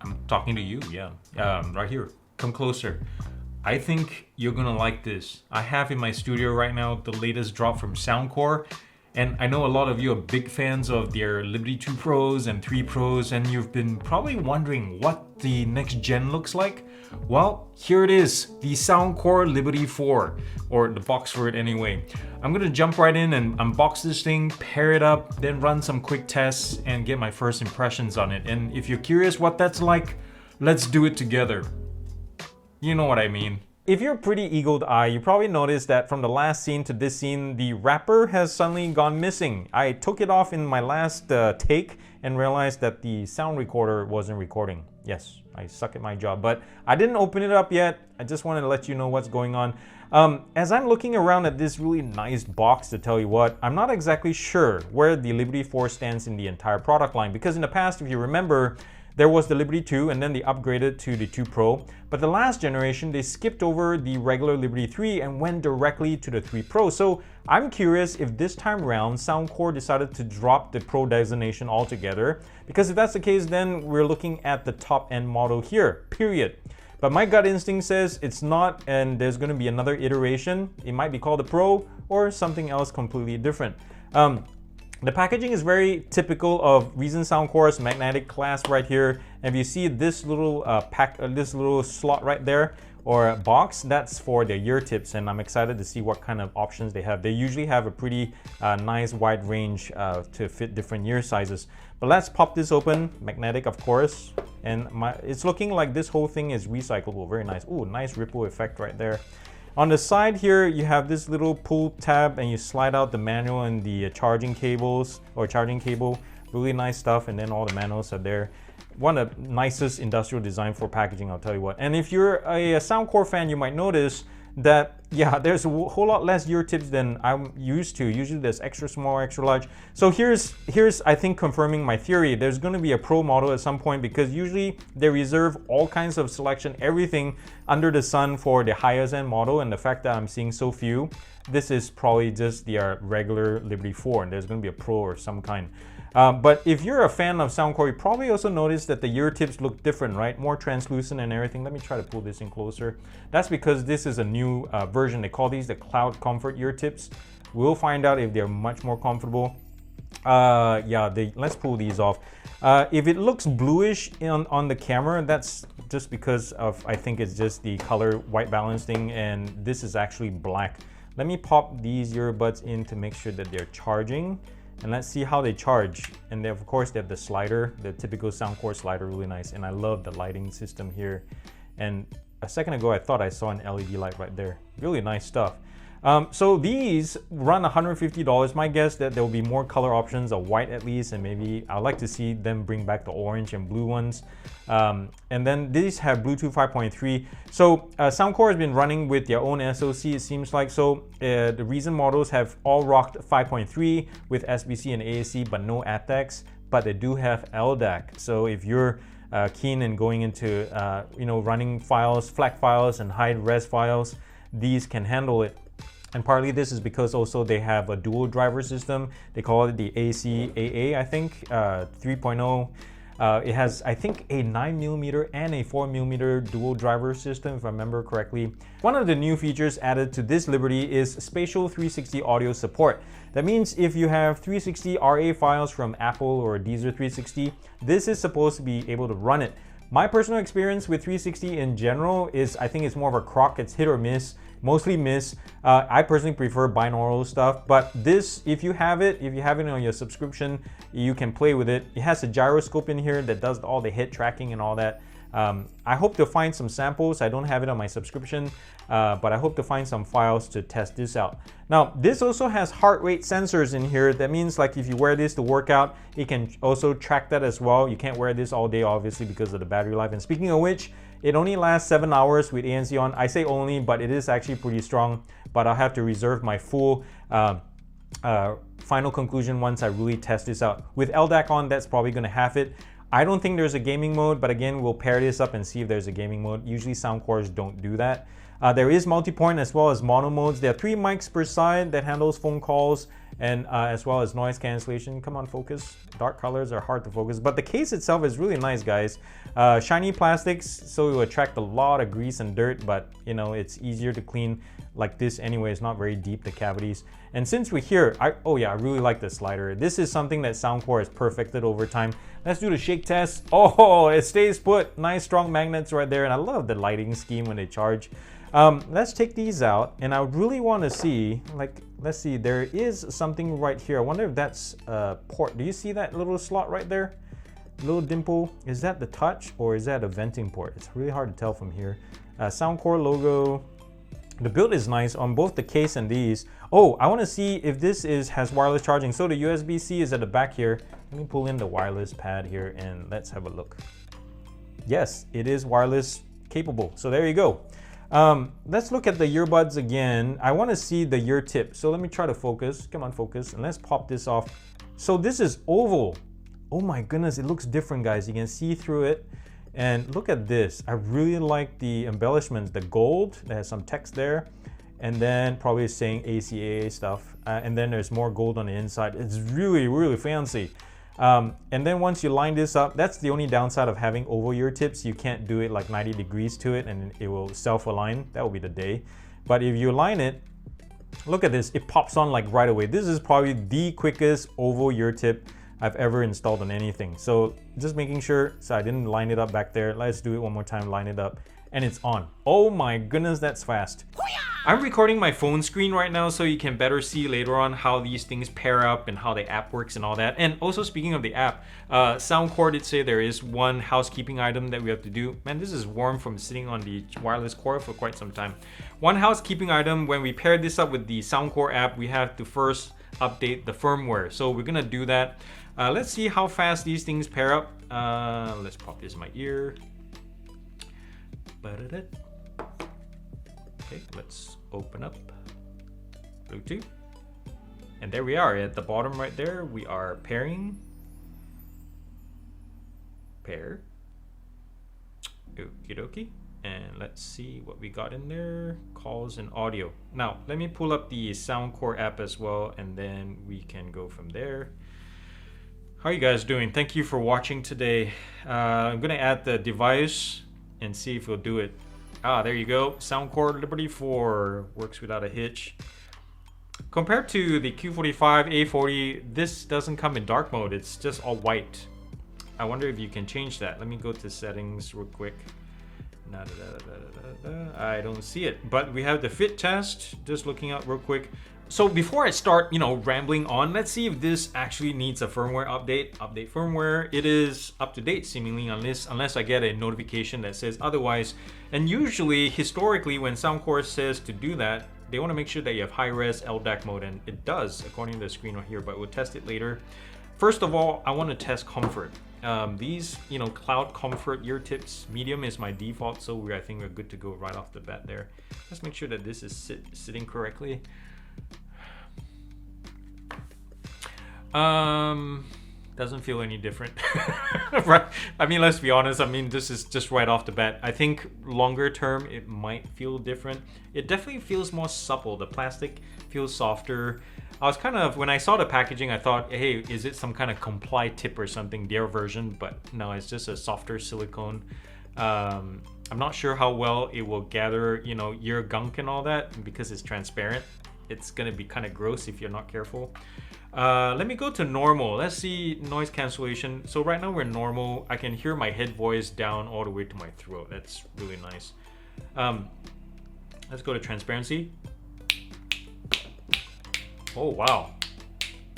I'm talking to you, yeah. Right here. Come closer. I think you're gonna like this. I have in my studio right now the latest drop from Soundcore. And I know a lot of you are big fans of their Liberty 2 Pros and 3 Pros, and you've been probably wondering what the next gen looks like. Well, here it is, the Soundcore Liberty 4, or the box for it anyway. I'm gonna jump right in and unbox this thing, pair it up, then run some quick tests and get my first impressions on it. And if you're curious what that's like, let's do it together. You know what I mean. If you're a pretty eagle eye, you probably noticed that from the last scene to this scene, the wrapper has suddenly gone missing. I took it off in my last take and realized that the sound recorder wasn't recording. Yes, I suck at my job, but I didn't open it up yet. I just wanted to let you know what's going on. As I'm looking around at this really nice box, to tell you what, I'm not exactly sure where the Liberty 4 stands in the entire product line, because in the past, if you remember, there was the Liberty 2 and then they upgraded to the 2 Pro. But the last generation, they skipped over the regular Liberty 3 and went directly to the 3 Pro. So I'm curious if this time around, Soundcore decided to drop the Pro designation altogether. Because if that's the case, then we're looking at the top end model here, period. But my gut instinct says it's not, and there's gonna be another iteration. It might be called the Pro or something else completely different. The packaging is very typical of Reason Soundcore's magnetic clasp right here. And if you see this little this little slot right there, or box, that's for their ear tips, and I'm excited to see what kind of options they have. They usually have a pretty nice wide range to fit different ear sizes. But let's pop this open, magnetic of course, and it's looking like this whole thing is recyclable. Very nice. Ooh, nice ripple effect right there. On the side here, you have this little pull tab and you slide out the manual and the charging cables or charging cable. Really nice stuff, and then all the manuals are there. One of the nicest industrial design for packaging, I'll tell you what. And if you're a Soundcore fan, you might notice that, yeah, there's a whole lot less ear tips than I'm used to. Usually there's extra small, extra large. So here's I think confirming my theory. There's going to be a Pro model at some point, because usually they reserve all kinds of selection, everything under the sun for the highest end model. And the fact that I'm seeing so few, this is probably just the regular Liberty 4, and there's going to be a Pro or some kind. But if you're a fan of Soundcore, you probably also noticed that the ear tips look different, right? More translucent and everything. Let me try to pull this in closer. That's because this is a new version. They call these the Cloud Comfort ear tips. We'll find out if they're much more comfortable. Yeah, let's pull these off. If it looks bluish on the camera, that's just because of, I think it's just the color white balance thing, and this is actually black. Let me pop these earbuds in to make sure that they're charging. And let's see how they charge. And then of course they have the slider, the typical Soundcore slider, really nice. And I love the lighting system here. And a second ago I thought I saw an LED light right there. Really nice stuff. So these run $150. My guess that there will be more color options, a white at least, and maybe I'd like to see them bring back the orange and blue ones. And then these have Bluetooth 5.3. So Soundcore has been running with their own SoC, it seems like. So the Reason models have all rocked 5.3 with SBC and AAC, but no aptX. But they do have LDAC. So if you're keen in going into running files, FLAC files, and high res files, these can handle it. And partly this is because also they have a dual driver system. They call it the ACAA, I think, 3.0. It has, I think, a 9mm and a 4mm dual driver system, if I remember correctly. One of the new features added to this Liberty is spatial 360 audio support. That means if you have 360 RA files from Apple or Deezer 360, this is supposed to be able to run it. My personal experience with 360 in general is, I think it's more of a crock. It's hit or miss, mostly miss. I personally prefer binaural stuff, but this, if you have it on your subscription, you can play with it. It has a gyroscope in here that does all the hit tracking and all that. I hope to find some samples. I don't have it on my subscription, but I hope to find some files to test this out. Now, this also has heart rate sensors in here. That means like if you wear this to work out, it can also track that as well. You can't wear this all day, obviously, because of the battery life. And speaking of which, it only lasts 7 hours with ANC on. I say only, but it is actually pretty strong. But I'll have to reserve my full final conclusion once I really test this out. With LDAC on, that's probably going to have it. I don't think there's a gaming mode, but again, we'll pair this up and see if there's a gaming mode. Usually Soundcores don't do that. There is multi-point as well as mono modes. There are 3 mics per side that handles phone calls and as well as noise cancellation. Come on, focus. Dark colors are hard to focus, but the case itself is really nice, guys. Shiny plastics, so it will attract a lot of grease and dirt, but you know, it's easier to clean like this anyway. It's not very deep, the cavities. And since we're here, oh yeah, I really like the slider. This is something that Soundcore has perfected over time. Let's do the shake test. Oh, it stays put. Nice strong magnets right there, and I love the lighting scheme when they charge. Let's take these out, and I really want to see, like, let's see, there is something right here. I wonder if that's a port. Do you see that little slot right there? Little dimple. Is that the touch, or is that a venting port? It's really hard to tell from here. Soundcore logo. The build is nice on both the case and these. Oh, I want to see if this has wireless charging. So the USB-C is at the back here. Let me pull in the wireless pad here and let's have a look. Yes, it is wireless capable. So there you go. Let's look at the earbuds again. I want to see the ear tip. So let me try to focus. Come on, focus. And let's pop this off. So this is oval. Oh my goodness, it looks different, guys. You can see through it. And look at this. I really like the embellishments. The gold, that has some text there. And then probably saying ACAA stuff. And then there's more gold on the inside. It's really, really fancy. And then once you line this up, that's the only downside of having oval ear tips. You can't do it like 90 degrees to it and it will self-align. That will be the day. But if you align it, look at this. It pops on like right away. This is probably the quickest oval ear tip I've ever installed on anything. So just making sure, so I didn't line it up back there. Let's do it one more time, line it up, and it's on. Oh my goodness, that's fast. I'm recording my phone screen right now so you can better see later on how these things pair up and how the app works and all that. And also speaking of the app, Soundcore did say there is one housekeeping item that we have to do. Man, this is warm from sitting on the wireless cord for quite some time. One housekeeping item, when we pair this up with the Soundcore app, we have to first update the firmware. So we're gonna do that. Let's see how fast these things pair up. Let's pop this in my ear. Okay, let's open up Bluetooth. And there we are at the bottom right there. We are pairing. Pair. Okie dokie. And let's see what we got in there. Calls and audio. Now, let me pull up the Soundcore app as well, and then we can go from there. How are you guys doing? Thank you for watching today. I'm gonna add the device and see if we'll do it. Ah, there you go. Soundcore Liberty 4 works without a hitch. Compared to the Q45, A40, this doesn't come in dark mode. It's just all white. I wonder if you can change that. Let me go to settings real quick. I don't see it, but we have the fit test. Just looking out real quick. So before I start, rambling on, let's see if this actually needs a firmware update. Update firmware. It is up to date seemingly, unless I get a notification that says otherwise. And usually, historically, when Soundcore says to do that, they want to make sure that you have high-res LDAC mode, and it does according to the screen right here, but we'll test it later. First of all, I want to test comfort. These, cloud comfort ear tips, medium is my default, so I think we're good to go right off the bat there. Let's make sure that this is sitting correctly. Doesn't feel any different. Right? I mean, let's be honest. I mean, this is just right off the bat. I think longer term, it might feel different. It definitely feels more supple. The plastic feels softer. I was kind of, when I saw the packaging, I thought, hey, is it some kind of comply tip or something, their version? But no, it's just a softer silicone. I'm not sure how well it will gather, ear gunk and all that, because it's transparent. It's gonna be kind of gross if you're not careful. Let me go to normal. Let's see noise cancellation. So right now we're normal. I can hear my head voice down all the way to my throat. That's really nice. Let's go to transparency. Oh wow.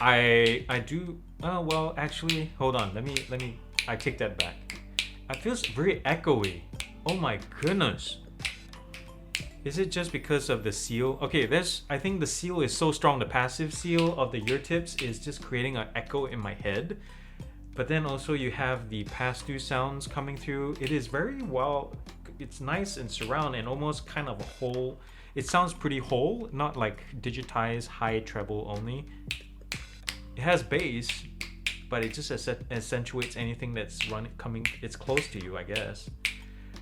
I do. Oh well, actually, hold on. Let me. I take that back. It feels very echoey. Oh my goodness. Is it just because of the seal? Okay, I think the seal is so strong. The passive seal of the ear tips is just creating an echo in my head. But then also you have the pass-through sounds coming through. It is very well, it's nice and surround and almost kind of a whole. It sounds pretty whole, not like digitized high treble only. It has bass, but it just accentuates anything that's it's close to you, I guess.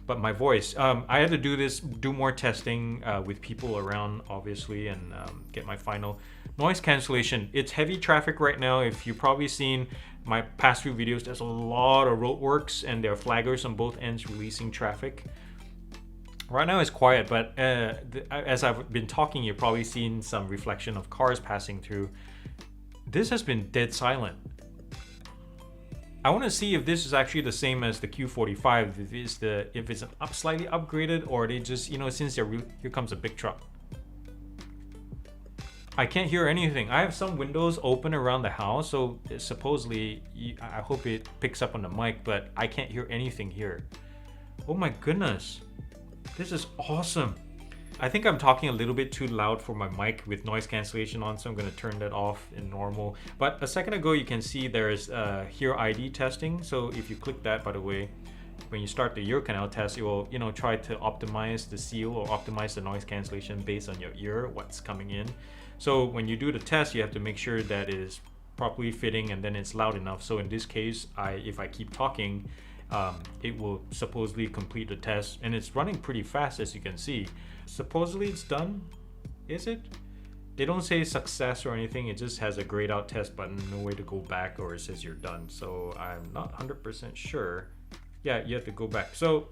But my voice, I had to do more testing with people around, obviously, and get my final. Noise cancellation. It's heavy traffic right now. If you've probably seen my past few videos, there's a lot of roadworks and there are flaggers on both ends releasing traffic. Right now it's quiet, but as I've been talking, you've probably seen some reflection of cars passing through. This has been dead silent. I want to see if this is actually the same as the Q45, if it's slightly upgraded, or they just, since here comes a big truck. I can't hear anything. I have some windows open around the house, so supposedly, I hope it picks up on the mic, but I can't hear anything here. Oh my goodness. This is awesome. I think I'm talking a little bit too loud for my mic with noise cancellation on, so I'm going to turn that off in normal. But a second ago, you can see there's HearID testing. So if you click that, by the way, when you start the ear canal test, it will, try to optimize the seal or optimize the noise cancellation based on your ear, what's coming in. So when you do the test, you have to make sure that it is properly fitting and then it's loud enough. So in this case, if I keep talking, it will supposedly complete the test, and it's running pretty fast, as you can see. Supposedly it's done. Is it? They don't say success or anything. It just has a grayed out test button, no way to go back, or it says you're done. So I'm not 100% sure. Yeah, you have to go back. So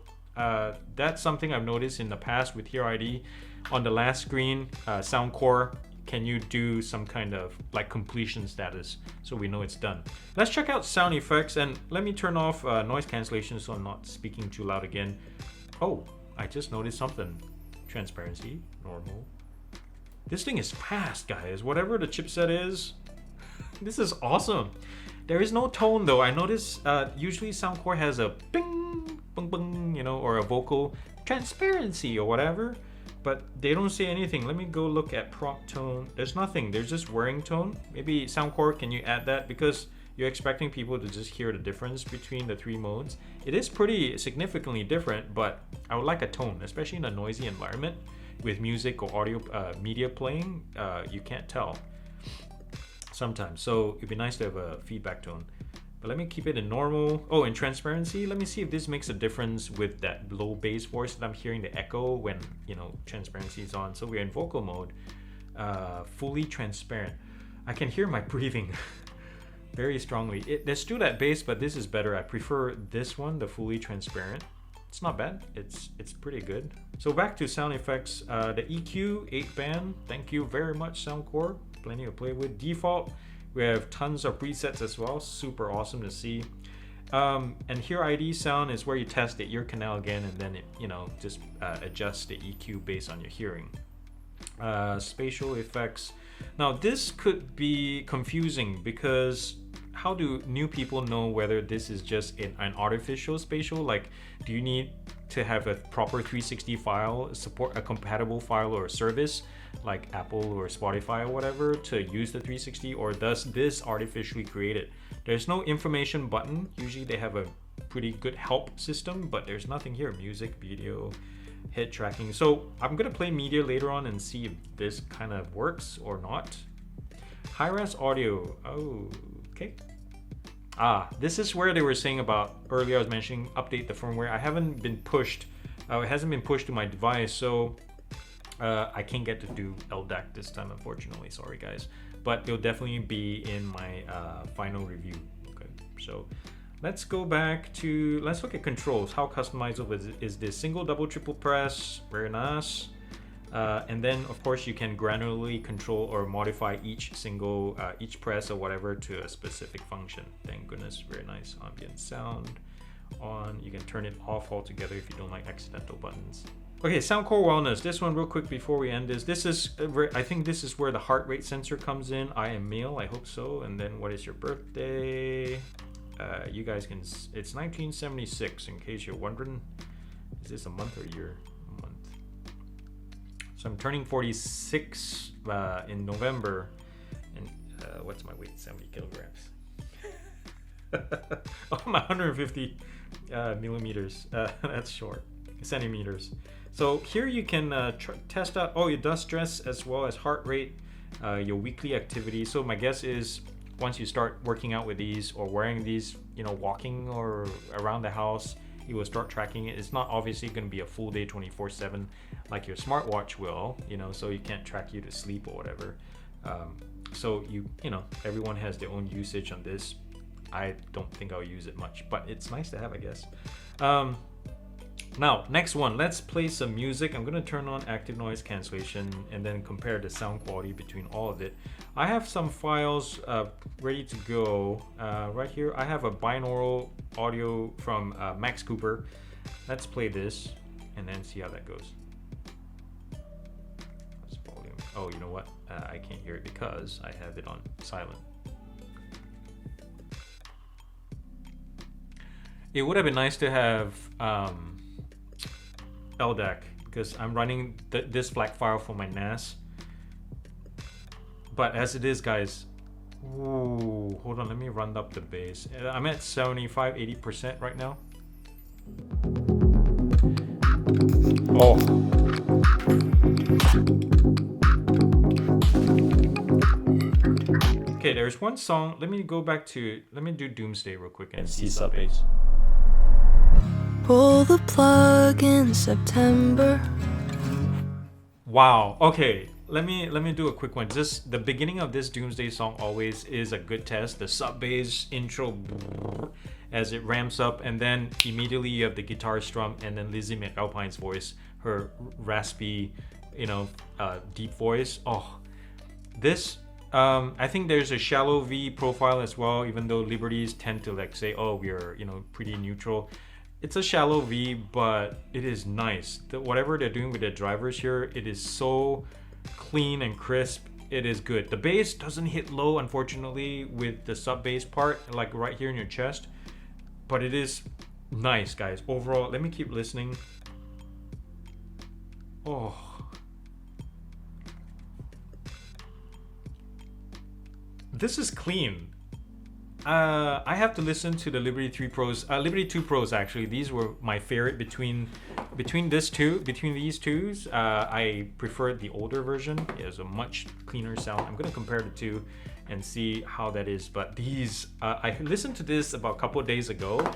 that's something I've noticed in the past with HearID. On the last screen, Soundcore, can you do some kind of like completion status so we know it's done? Let's check out sound effects, and let me turn off noise cancellation so I'm not speaking too loud again. Oh, I just noticed something. Transparency, normal. This thing is fast, guys. Whatever the chipset is, this is awesome. There is no tone though. I notice usually Soundcore has a bing, bing, bing, or a vocal transparency or whatever. But they don't say anything. Let me go look at prompt tone. There's nothing. There's just whirring tone. Maybe Soundcore, can you add that? Because you're expecting people to just hear the difference between the three modes. It is pretty significantly different, but I would like a tone, especially in a noisy environment with music or audio media playing. You can't tell sometimes. So it'd be nice to have a feedback tone. But let me keep it in normal. Oh, and transparency. Let me see if this makes a difference with that low bass voice that I'm hearing, the echo when, transparency is on. So we're in vocal mode, fully transparent. I can hear my breathing very strongly. There's still that bass, but this is better. I prefer this one, the fully transparent. It's not bad. It's pretty good. So back to sound effects. The EQ 8-band. Thank you very much, Soundcore. Plenty to play with. Default. We have tons of presets as well. Super awesome to see. And HearID sound is where you test the ear canal again, and then it, just adjusts the EQ based on your hearing. Spatial effects. Now this could be confusing because how do new people know whether this is just an artificial spatial? Like, do you need to have a proper 360 file, support a compatible file or a service like Apple or Spotify or whatever to use the 360, or does this artificially create it? There's no information button. Usually they have a pretty good help system, but there's nothing here. Music, video, head tracking. So I'm gonna play media later on and see if this kind of works or not. High-res audio. Oh, okay. This is where they were saying about earlier. I was mentioning update the firmware. I haven't been pushed. It hasn't been pushed to my device, so I can't get to do LDAC this time, unfortunately. Sorry, guys. But it'll definitely be in my final review. Okay, so let's go back to, let's look at controls. How customizable is this? Single, double, triple press. Very nice. And then, of course, you can granularly control or modify each press or whatever to a specific function. Thank goodness. Very nice. Ambient sound on. You can turn it off altogether if you don't like accidental buttons. Okay, Soundcore Wellness. This one real quick before we end is, I think this is where the heart rate sensor comes in. I am male, I hope so. And then what is your birthday? You guys can, it's 1976 in case you're wondering. Is this a month or year? A month. So I'm turning 46 in November. And what's my weight? 70 kilograms. Oh, I'm 150 millimeters. That's short. Centimeters. So here you can test out your dust stress as well as heart rate, your weekly activity. So my guess is once you start working out with these or wearing these, walking or around the house, you will start tracking it. It's not obviously going to be a full day 24/7 like your smartwatch will, so you can't track you to sleep or whatever. So you know, everyone has their own usage on this. I don't think I'll use it much, but it's nice to have, I guess. Now, next one, let's play some music. I'm gonna turn on active noise cancellation and then compare the sound quality between all of it. I have some files ready to go. Right here, I have a binaural audio from Max Cooper. Let's play this and then see how that goes. Let's volume. Oh, you know what? I can't hear it because I have it on silent. It would have been nice to have LDAC because I'm running this FLAC file for my NAS. But as it is, guys, ooh, hold on, let me run up the bass. I'm at 75-80% right now. Oh. Okay, there's one song. Let me do Doomsday real quick and see sub bass. Pull the plug in September. Wow. Okay, let me do a quick one. Just the beginning of this Doomsday song always is a good test. The sub bass intro as it ramps up, and then immediately you have the guitar strum, and then Lizzie McAlpine's voice, her raspy, you know, deep voice. Oh, this. I think there's a shallow V profile as well, even though Liberties tend to like say, oh, we're, you know, pretty neutral. It's a shallow V, but it is nice. Whatever they're doing with the drivers here, it is so clean and crisp. It is good. The bass doesn't hit low, unfortunately, with the sub bass part, like right here in your chest. But it is nice, guys. Overall, let me keep listening. Oh. This is clean. I have to listen to the Liberty 3 Pros, Liberty 2 Pros actually. These were my favorite between these two. I preferred the older version. It has a much cleaner sound. I'm gonna compare the two and see how that is. But these, I listened to this about a couple of days ago,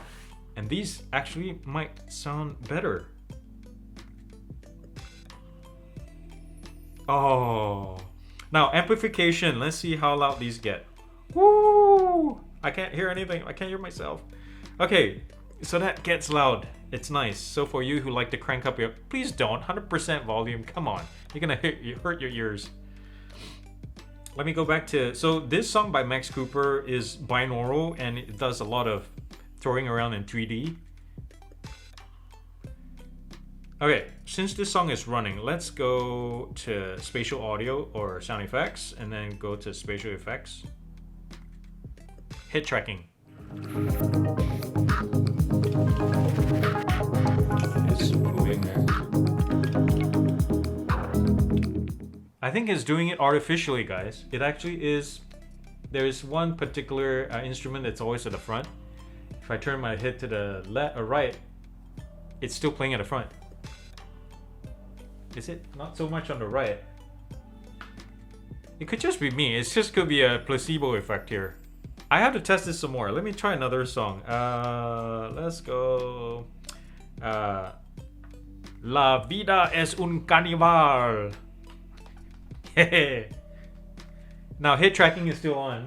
and these actually might sound better. Oh, now amplification. Let's see how loud these get. Woo! I can't hear anything. I can't hear myself. Okay, so that gets loud. It's nice. So for you who like to crank up your, please don't. 100% volume. Come on, you're gonna hurt your ears. Let me go back to, so this song by Max Cooper is binaural and it does a lot of throwing around in 3D. Okay, since this song is running, let's go to spatial audio or sound effects and then go to spatial effects. Hit tracking. It's moving there. I think it's doing it artificially, guys. It actually is. There's one particular instrument that's always at the front. If I turn my head to the left or right, it's still playing at the front. Is it? Not so much on the right. It could just be me. It just could be a placebo effect here. I have to test this some more. Let me try another song. Let's go. La vida es un carnival. Now hit tracking is still on.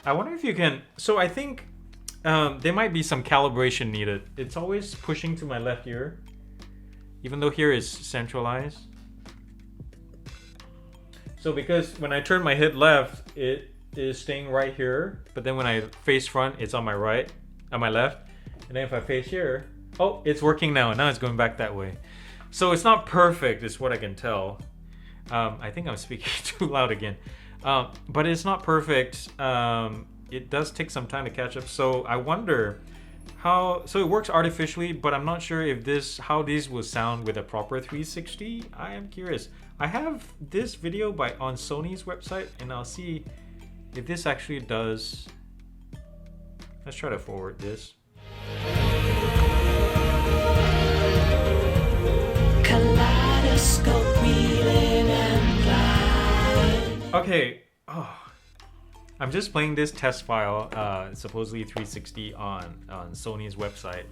I wonder if you can. So I think there might be some calibration needed. It's always pushing to my left ear, even though here is centralized. So because when I turn my head left, it is staying right here. But then when I face front, it's on my right, on my left. And then if I face here, oh, it's working now. Now it's going back that way. So it's not perfect, is what I can tell. I think I'm speaking too loud again. But it's not perfect. It does take some time to catch up. So I wonder how, so it works artificially, but I'm not sure if how these will sound with a proper 360. I am curious. I have this video on Sony's website, and I'll see if this actually does. Let's try to forward this. Kaleidoscope wheeling and flying. Okay. Oh. I'm just playing this test file, supposedly 360 on Sony's website.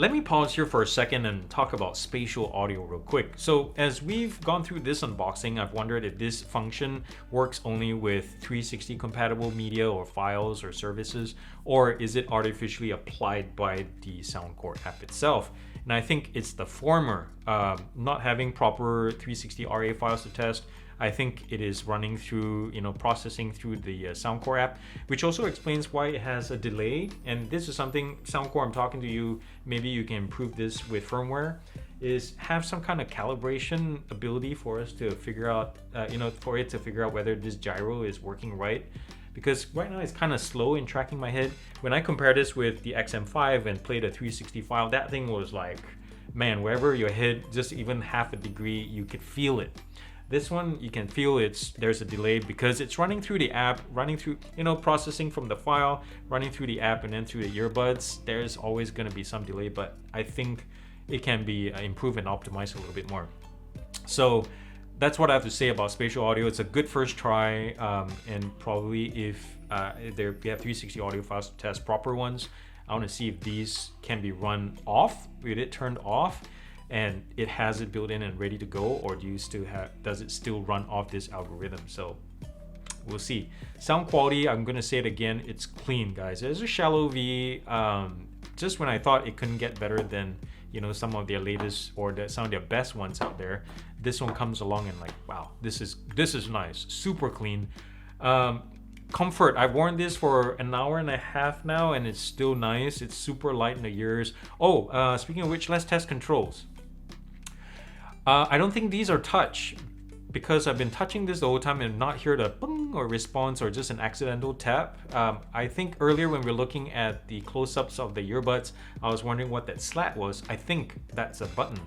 let me pause here for a second and talk about spatial audio real quick. So as we've gone through this unboxing, I've wondered if this function works only with 360 compatible media or files or services, or is it artificially applied by the Soundcore app itself? And I think it's the former. Not having proper 360 RA files to test, I think it is running through, processing through the Soundcore app, which also explains why it has a delay. And this is something, Soundcore, I'm talking to you, maybe you can improve this with firmware, is have some kind of calibration ability for us to figure out, for it to figure out whether this gyro is working right. Because right now it's kind of slow in tracking my head. When I compare this with the XM5 and played a 360 file, that thing was like, man, wherever your head, just even half a degree, you could feel it. This one, you can feel there's a delay because it's running through the app, running through, processing from the file, running through the app and then through the earbuds. There's always going to be some delay, but I think it can be improved and optimized a little bit more. So that's what I have to say about spatial audio. It's a good first try, and probably if we have 360 audio files to test, proper ones, I want to see if these can be run off, with it turned off, and it has it built in and ready to go, or does it still run off this algorithm? So we'll see. Sound quality, I'm gonna say it again, it's clean, guys. There's a shallow V. Just when I thought it couldn't get better than some of their latest or some of their best ones out there, this one comes along and like, wow, this is nice, super clean. Comfort, I've worn this for an hour and a half now and it's still nice. It's super light in the ears. Speaking of which, let's test controls. I don't think these are touch, because I've been touching this the whole time and not heard a bung or response or just an accidental tap. I think earlier when we were looking at the close-ups of the earbuds, I was wondering what that slat was. I think that's a button.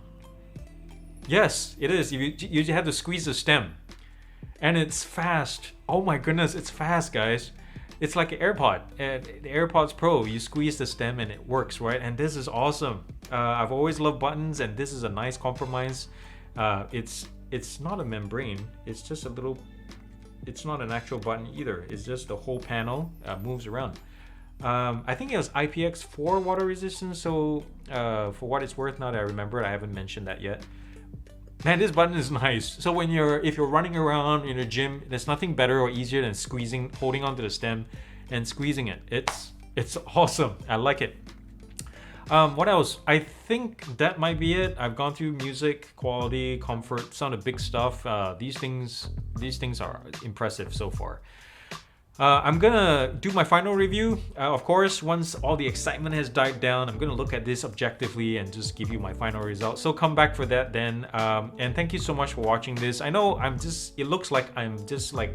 Yes, it is. You have to squeeze the stem. And it's fast. Oh my goodness, it's fast, guys. It's like an AirPod. The AirPods Pro, you squeeze the stem and it works, right? And this is awesome. I've always loved buttons, and this is a nice compromise. It's not a membrane. It's just a little. It's not an actual button either. It's just the whole panel moves around. I think it was IPX4 water resistance. So for what it's worth, now that I remember it, I haven't mentioned that yet. Man, this button is nice. So if you're running around in a gym, there's nothing better or easier than holding onto the stem and squeezing it. It's awesome. I like it. What else? I think that might be it. I've gone through music, quality, comfort, some of the big stuff. These things are impressive so far. I'm gonna do my final review. Of course, once all the excitement has died down, I'm gonna look at this objectively and just give you my final result. So come back for that then. And thank you so much for watching this. I know it looks like I'm just like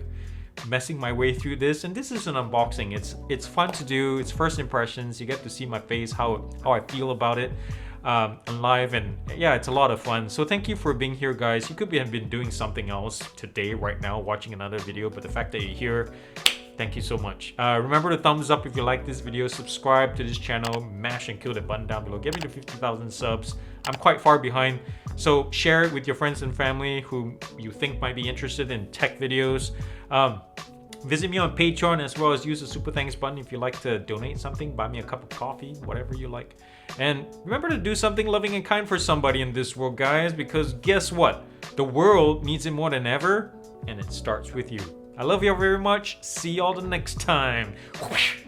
messing my way through this, and this is an unboxing. It's fun to do. It's first impressions. You get to see my face, how I feel about it live, and yeah, it's a lot of fun. So thank you for being here, guys. You could have been doing something else today, right now, watching another video, but the fact that you're here, thank you so much. Remember to thumbs up if you like this video, subscribe to this channel, mash and kill the button down below, get me to 50,000 subs. I'm quite far behind, so share it with your friends and family who you think might be interested in tech videos. Visit me on Patreon, as well as use the super thanks button if you like to donate something, buy me a cup of coffee, whatever you like. And remember to do something loving and kind for somebody in this world, guys, because guess what? The world needs it more than ever, and it starts with you. I love you all very much. See y'all the next time. Whoosh.